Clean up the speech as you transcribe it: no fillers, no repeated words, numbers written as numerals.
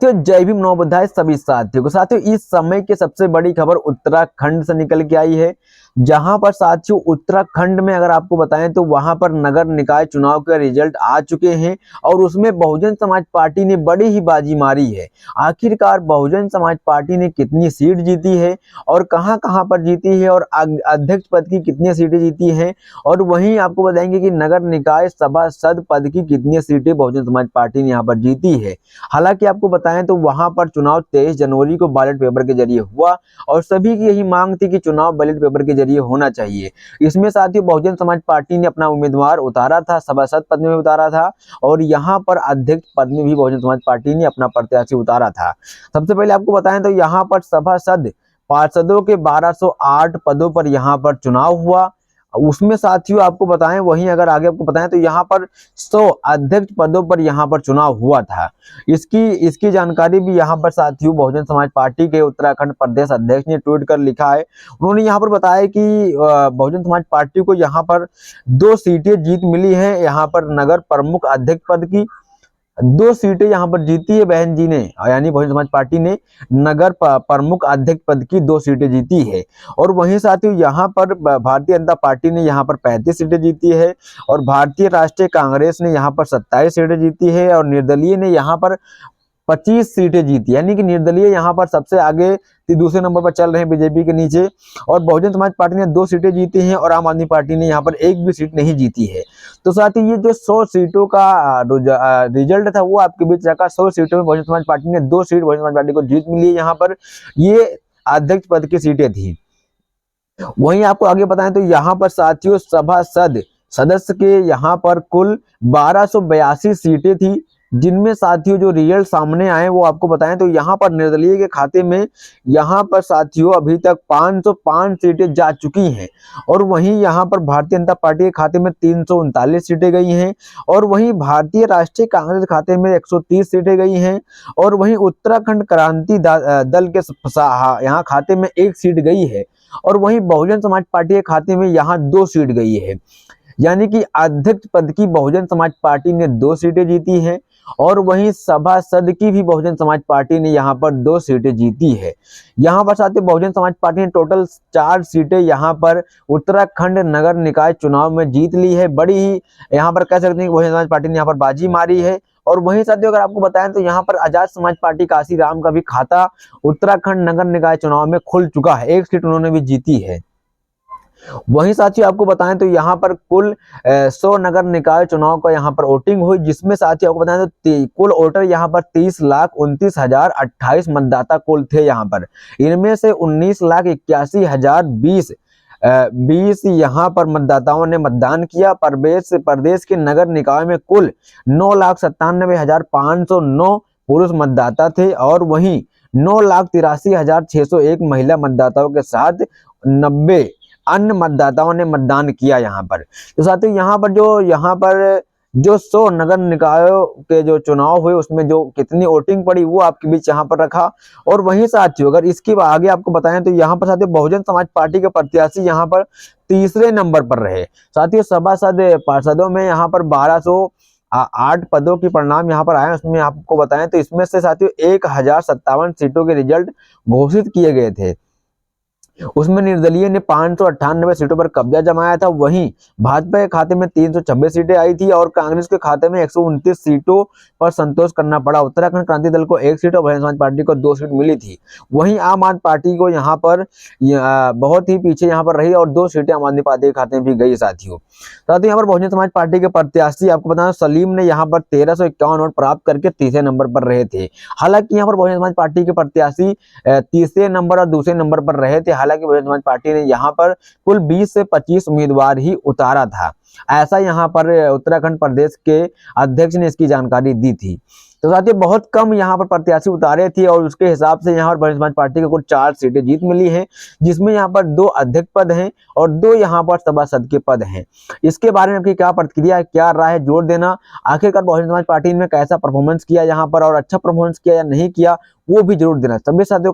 तो जय भीम नवोदय सभी साथियों को। साथियों, इस समय की सबसे बड़ी खबर उत्तराखंड से निकल के आई है, जहां पर साथियों उत्तराखंड में अगर आपको बताएं तो वहां पर नगर निकाय चुनाव के रिजल्ट आ चुके हैं और उसमें बहुजन समाज पार्टी ने बड़ी ही बाजी मारी है। आखिरकार बहुजन समाज पार्टी ने कितनी सीट जीती है और कहां-कहां पर जीती है और अध्यक्ष पद की कितनी सीटें जीती हैं, और वहीं आपको बताएंगे कि नगर निकाय सभासद पद की कितनी सीटें बहुजन समाज पार्टी ने यहाँ पर जीती है। हालांकि आपको बताएं तो वहां पर चुनाव 23 जनवरी को बैलेट पेपर के जरिए हुआ और सभी की यही मांग थी कि चुनाव बैलेट पेपर के जरिए होना चाहिए। इसमें साथियों बहुजन समाज पार्टी ने अपना उम्मीदवार उतारा था, सभासद पद में उतारा था और यहाँ पर अध्यक्ष पद में भी बहुजन समाज पार्टी ने अपना प्रत्याशी उतारा था। सबसे पहले आपको बताएं तो यहाँ पर सभासद पार्षदों के 1208 पदों पर यहाँ पर चुनाव हुआ। उसमें साथियों आपको बताएं, वहीं अगर आगे आपको बताएं तो यहाँ पर 100 अध्यक्ष पदों पर यहाँ पर चुनाव हुआ था। इसकी जानकारी भी यहाँ पर साथियों बहुजन समाज पार्टी के उत्तराखंड प्रदेश अध्यक्ष ने ट्वीट कर लिखा है। उन्होंने यहाँ पर बताया कि बहुजन समाज पार्टी को यहाँ पर 2 सीटें जीत मिली है। यहाँ पर नगर प्रमुख अध्यक्ष पद की 2 सीटें यहाँ पर जीती है बहन जी ने, यानी बहुजन समाज पार्टी ने नगर प्रमुख अध्यक्ष पद की 2 सीटें जीती है। और वहीं साथियों यहाँ पर भारतीय जनता पार्टी ने यहाँ पर 35 सीटें जीती है और भारतीय राष्ट्रीय कांग्रेस ने यहाँ पर 27 सीटें जीती है और निर्दलीय ने यहाँ पर 25 सीटें जीती, यानी कि निर्दलीय यहाँ पर सबसे आगे दूसरे नंबर पर चल रहे हैं बीजेपी के नीचे। और बहुजन समाज पार्टी ने 2 सीटें जीती हैं और आम आदमी पार्टी ने यहाँ पर एक भी सीट नहीं जीती है। तो साथ ही ये जो 100 सीटों का रिजल्ट था वो आपके बीच रखा। 100 सीटों में बहुजन समाज पार्टी ने 2 सीट बहुजन समाज पार्टी को जीत मिली है। यहाँ पर ये अध्यक्छ पद की सीटें थी। वहीं आपको आगे बताएं तो यहाँ पर साथियों सभासद सदस्य के यहाँ पर कुल 1282 सीटें थी, जिनमें साथियों जो रिजल्ट सामने आए वो आपको बताएं तो यहाँ पर निर्दलीय के खाते में यहाँ पर साथियों अभी तक 505 सीटें जा चुकी हैं और वहीं यहाँ पर भारतीय जनता पार्टी के खाते में 339 सीटें गई हैं और वहीं भारतीय राष्ट्रीय कांग्रेस के खाते में 130 सीटें गई हैं और वहीं उत्तराखंड क्रांति दल के यहाँ खाते में 1 सीट गई है और वहीं बहुजन समाज पार्टी के खाते में यहाँ 2 सीट गई है। यानी कि अध्यक्ष पद की बहुजन समाज पार्टी ने 2 सीटें जीती हैं और वहीं सभासद की भी बहुजन समाज पार्टी ने यहाँ पर 2 सीटें जीती है। यहाँ पर साथियों बहुजन समाज पार्टी ने टोटल 4 सीटें यहाँ पर उत्तराखंड नगर निकाय चुनाव में जीत ली है। बड़ी ही यहाँ पर कह सकते हैं कि बहुजन समाज पार्टी ने यहाँ पर बाजी मारी है। और वहीं साथियों अगर आपको बताएं तो यहाँ पर आजाद समाज पार्टी काशीराम का भी खाता उत्तराखंड नगर निकाय चुनाव में खुल चुका है, 1 सीट उन्होंने भी जीती है। वहीं साथियों आपको बताएं तो यहाँ पर कुल 100 नगर निकाय चुनाव का यहाँ पर वोटिंग हुई, जिसमें साथियों आपको बताएं तो कुल वोटर यहाँ पर 30,29,028 मतदाता कुल थे। यहाँ पर इनमें से 19,81,020 यहाँ पर मतदाताओं ने मतदान किया। प्रदेश के नगर निकाय में कुल 9,97,509 पुरुष मतदाता थे और वहीं 9,83,601 महिला मतदाताओं के साथ 90 अन्य मतदाताओं ने मतदान किया यहाँ पर। तो साथियों यहाँ पर जो 100 नगर निकायों के जो चुनाव हुए उसमें जो कितनी वोटिंग पड़ी वो आपके बीच यहाँ पर रखा। और वहीं साथियों अगर इसके आगे आपको बताएं तो यहाँ पर साथियों बहुजन समाज पार्टी के प्रत्याशी यहाँ पर तीसरे नंबर पर रहे। साथियों सभासद पार्षदों में यहाँ पर 1208 पदों की परिणाम यहाँ पर आए, उसमें आपको बताएं तो इसमें से साथियों 1057 सीटों के रिजल्ट घोषित किए गए थे। उसमें निर्दलीय ने 598 सीटों पर कब्जा जमाया था। वहीं भाजपा के खाते में 326 सीटें आई थी और कांग्रेस के खाते में 129 सीटों पर संतोष करना पड़ा। उत्तराखंड क्रांति दल को 1 सीट और बहुजन समाज पार्टी को 2 सीट मिली थी। वहीं आम आदमी पार्टी को यहाँ पर बहुत ही पीछे यहाँ पर रही और 2 सीटें आम आदमी पार्टी के खाते में भी गई। साथियों यहाँ पर बहुजन समाज पार्टी के प्रत्याशी आपको बताना सलीम ने यहाँ पर 1351 वोट प्राप्त करके तीसरे नंबर पर रहे थे। हालांकि यहाँ पर बहुजन समाज पार्टी के प्रत्याशी तीसरे नंबर और दूसरे नंबर पर रहे थे। हालांकि बहुजन समाज पार्टी ने यहाँ पर कुल 20 से 25 उम्मीदवार ही उतारा था, ऐसा यहाँ पर उत्तराखंड प्रदेश के अध्यक्ष ने इसकी जानकारी दी थी। तो साथियों बहुत कम यहाँ पर प्रत्याशी उतारे थे और उसके हिसाब से यहाँ पर बहुजन समाज पार्टी को कुल 4 सीटें जीत मिली हैं, जिसमें यहाँ पर 2 अध्यक्ष पद हैं और 2 यहाँ पर सभासद के पद हैं। इसके बारे में आपकी क्या प्रतिक्रिया, क्या राय है, जोड़ देना। आखिरकार बहुजन समाज पार्टी ने कैसा परफॉर्मेंस किया यहाँ पर और अच्छा परफॉर्मेंस किया या नहीं किया वो भी जरूर देना। सभी साथियों